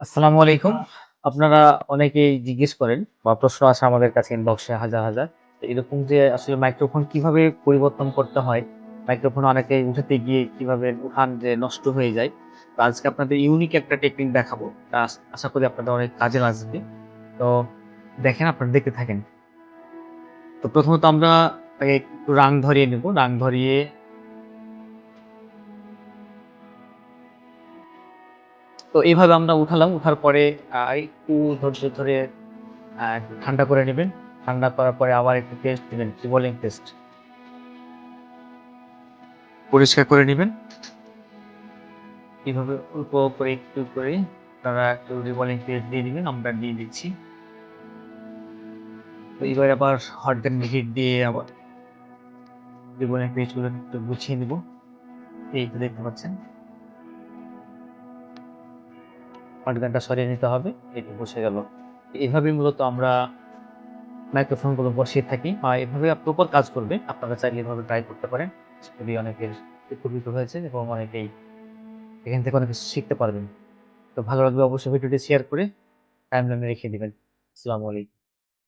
আসসালামু আলাইকুম। আপনারা অনেকেই জিজ্ঞেস করেন বা প্রশ্ন আসে আমাদের কাছে ইনবক্সে হাজার। তো এরকম যে আসলে মাইক্রোফোন কিভাবে পরিবর্তন করতে হয়? মাইক্রোফোন অনেকে উঠাতে গিয়ে কিভাবে উঠান যে নষ্ট হয়ে যায়। তো আজকে আপনাদের ইউনিক একটা টেকনিক দেখাবো। আশা করি আপনাদের অনেক কাজে লাগবে। তো দেখেন আপনারা দেখতে থাকেন। তো প্রথমত আমরা একটু রাং ধরিয়ে নেব। রাং ধরিয়ে তো এভাবে আমরা উঠালাম। উঠার পরে একটু ধৈর্য ধরে একটু ঠান্ডা করে নিবেন। ঠান্ডা করার পরে আবার একটু পেস্ট দিবেন, রিভলিং পেস্ট। পরিষ্কার করে নিবেন। এভাবে অল্প করে একটু করে আপনারা একটু রিভলিং পেস্ট দিয়ে দিবেন। আমরা দিয়ে দিচ্ছি। তো এবার আবার হট গান হিট দিয়ে আবার রিভলিং পেস্ট গুলো একটু গুছিয়ে নিব। এই তো দেখতে পাচ্ছেন। হট গানটা সরিয়ে নিতে হবে। এই তো বসে গেল। এভাবেই মূলত আমরা মাইক্রোফোন গুলো বসিয়ে থাকি। এভাবে প্রপার কাজ করবে। আপনারা চাইলে এভাবে ট্রাই করতে পারেন। খুবই অনেকের উপকৃত হয়েছে এবং অনেকেই এখান থেকে অনেক কিছু শিখতে পারবেন। তো ভালো লাগলে অবশ্যই ভিডিওটি শেয়ার করে টাইমলাইনে রেখে দিবেন। আসসালামু আলাইকুম।